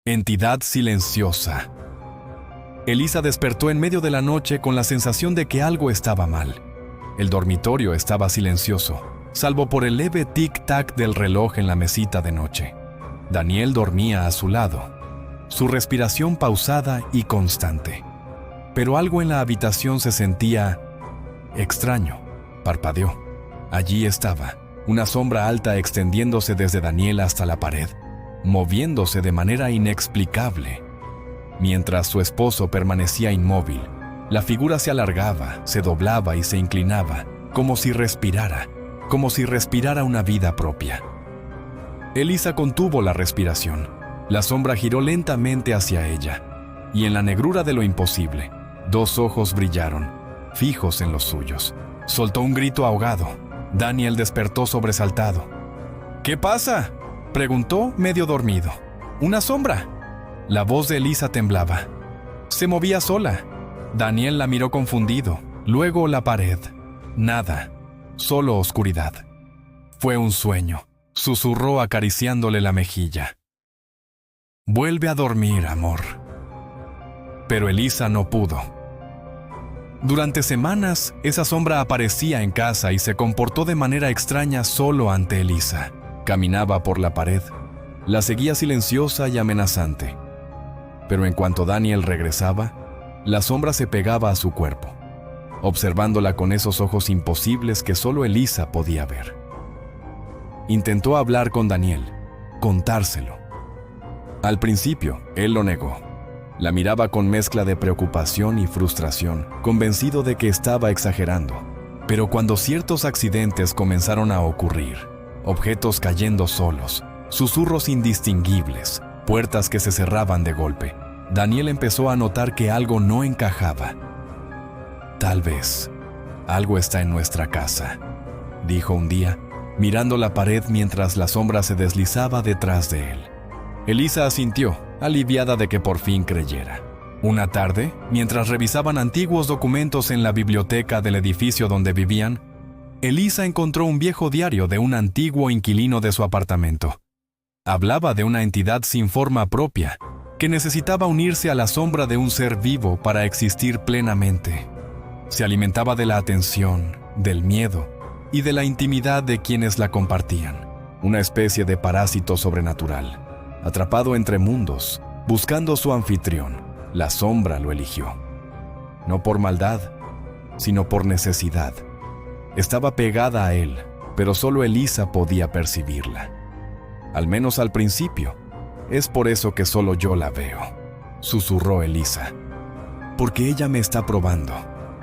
Entidad silenciosa. Elisa despertó en medio de la noche con la sensación de que algo estaba mal. El dormitorio estaba silencioso, salvo por el leve tic-tac del reloj en la mesita de noche. Daniel dormía a su lado, su respiración pausada y constante. Pero algo en la habitación se sentía extraño. Parpadeó. Allí estaba, una sombra alta extendiéndose desde Daniel hasta la pared, moviéndose de manera inexplicable. Mientras su esposo permanecía inmóvil, la figura se alargaba, se doblaba y se inclinaba, como si respirara una vida propia. Elisa contuvo la respiración. La sombra giró lentamente hacia ella, y en la negrura de lo imposible, dos ojos brillaron, fijos en los suyos. Soltó un grito ahogado. Daniel despertó sobresaltado. «¿Qué pasa?», preguntó medio dormido. «¿Una sombra?». La voz de Elisa temblaba. Se movía sola. Daniel la miró confundido. Luego la pared. Nada. Solo oscuridad. «Fue un sueño», susurró acariciándole la mejilla. «Vuelve a dormir, amor». Pero Elisa no pudo. Durante semanas, esa sombra aparecía en casa y se comportó de manera extraña solo ante Elisa. Caminaba por la pared. La seguía silenciosa y amenazante. Pero en cuanto Daniel regresaba, la sombra se pegaba a su cuerpo, observándola con esos ojos imposibles que solo Elisa podía ver. Intentó hablar con Daniel, contárselo. Al principio, él lo negó. La miraba con mezcla de preocupación y frustración, convencido de que estaba exagerando. Pero cuando ciertos accidentes comenzaron a ocurrir, objetos cayendo solos, susurros indistinguibles, puertas que se cerraban de golpe, Daniel empezó a notar que algo no encajaba. «Tal vez algo está en nuestra casa», dijo un día, mirando la pared mientras la sombra se deslizaba detrás de él. Elisa asintió, aliviada de que por fin creyera. Una tarde, mientras revisaban antiguos documentos en la biblioteca del edificio donde vivían, Elisa encontró un viejo diario de un antiguo inquilino de su apartamento. Hablaba de una entidad sin forma propia, que necesitaba unirse a la sombra de un ser vivo para existir plenamente. Se alimentaba de la atención, del miedo y de la intimidad de quienes la compartían. Una especie de parásito sobrenatural. Atrapado entre mundos, buscando su anfitrión, la sombra lo eligió. No por maldad, sino por necesidad. Estaba pegada a él, pero solo Elisa podía percibirla. Al menos al principio. «Es por eso que solo yo la veo», susurró Elisa. «Porque ella me está probando».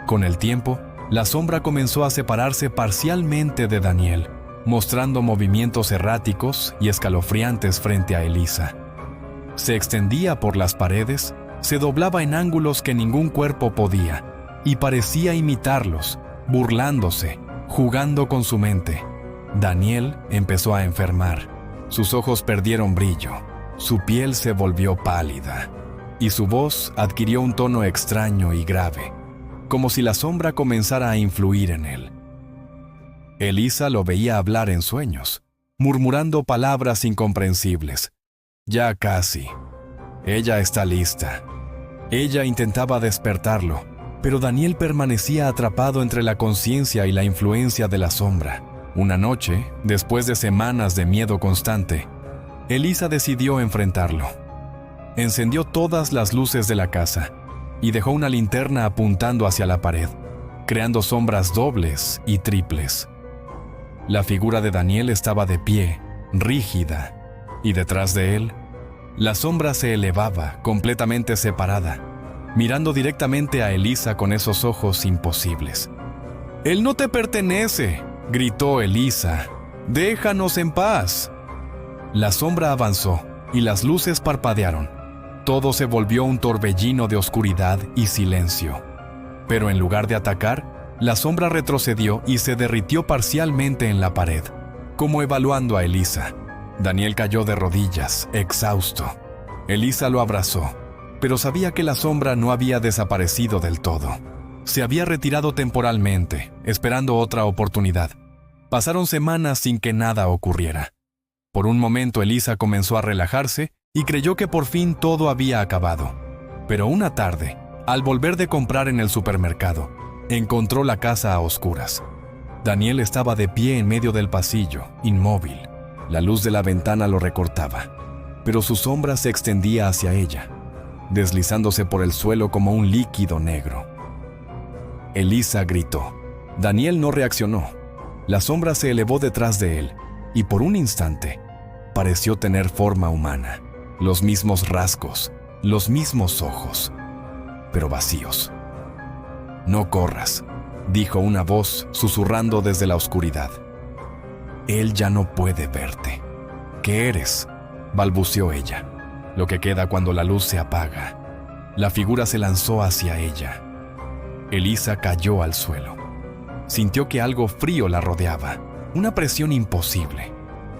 Con el tiempo, la sombra comenzó a separarse parcialmente de Daniel, mostrando movimientos erráticos y escalofriantes frente a Elisa. Se extendía por las paredes, se doblaba en ángulos que ningún cuerpo podía, y parecía imitarlos, burlándose, jugando con su mente. Daniel empezó a enfermar. Sus ojos perdieron brillo, su piel se volvió pálida, y su voz adquirió un tono extraño y grave, como si la sombra comenzara a influir en él. Elisa lo veía hablar en sueños, murmurando palabras incomprensibles. «Ya casi. Ella está lista». Ella intentaba despertarlo, pero Daniel permanecía atrapado entre la conciencia y la influencia de la sombra. Una noche, después de semanas de miedo constante, Elisa decidió enfrentarlo. Encendió todas las luces de la casa y dejó una linterna apuntando hacia la pared, creando sombras dobles y triples. La figura de Daniel estaba de pie, rígida, y detrás de él, la sombra se elevaba, completamente separada, mirando directamente a Elisa con esos ojos imposibles. «Él no te pertenece», gritó Elisa. «Déjanos en paz». La sombra avanzó y las luces parpadearon. Todo se volvió un torbellino de oscuridad y silencio. Pero en lugar de atacar, la sombra retrocedió y se derritió parcialmente en la pared, como evaluando a Elisa. Daniel cayó de rodillas, exhausto. Elisa lo abrazó, pero sabía que la sombra no había desaparecido del todo. Se había retirado temporalmente, esperando otra oportunidad. Pasaron semanas sin que nada ocurriera. Por un momento Elisa comenzó a relajarse y creyó que por fin todo había acabado. Pero una tarde, al volver de comprar en el supermercado, encontró la casa a oscuras. Daniel estaba de pie en medio del pasillo, inmóvil. La luz de la ventana lo recortaba, pero su sombra se extendía hacia ella, deslizándose por el suelo como un líquido negro. Elisa gritó. Daniel no reaccionó. La sombra se elevó detrás de él, y por un instante, pareció tener forma humana. Los mismos rasgos, los mismos ojos, pero vacíos. «No corras», dijo una voz susurrando desde la oscuridad. «Él ya no puede verte». «¿Qué eres?», balbuceó ella. Lo que queda cuando la luz se apaga. La figura se lanzó hacia ella. Elisa cayó al suelo. Sintió que algo frío la rodeaba, una presión imposible,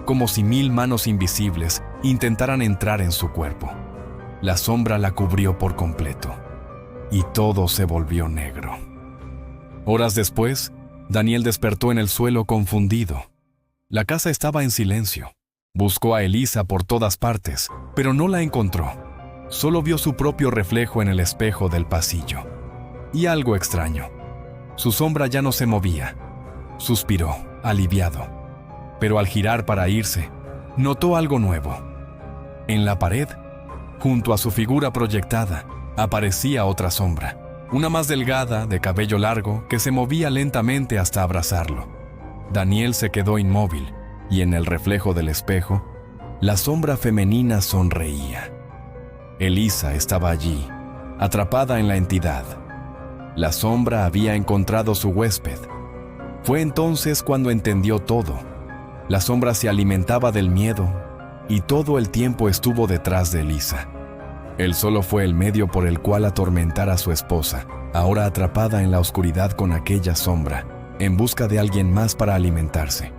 como si 1000 manos invisibles intentaran entrar en su cuerpo. La sombra la cubrió por completo, y todo se volvió negro. Horas después, Daniel despertó en el suelo confundido. La casa estaba en silencio. Buscó a Elisa por todas partes, pero no la encontró. Solo vio su propio reflejo en el espejo del pasillo. Y algo extraño. Su sombra ya no se movía. Suspiró, aliviado. Pero al girar para irse, notó algo nuevo. En la pared, junto a su figura proyectada, aparecía otra sombra. Una más delgada, de cabello largo, que se movía lentamente hasta abrazarlo. Daniel se quedó inmóvil, y en el reflejo del espejo, la sombra femenina sonreía. Elisa estaba allí, atrapada en la entidad. La sombra había encontrado su huésped. Fue entonces cuando entendió todo. La sombra se alimentaba del miedo, y todo el tiempo estuvo detrás de Elisa. Él solo fue el medio por el cual atormentar a su esposa, ahora atrapada en la oscuridad con aquella sombra, en busca de alguien más para alimentarse.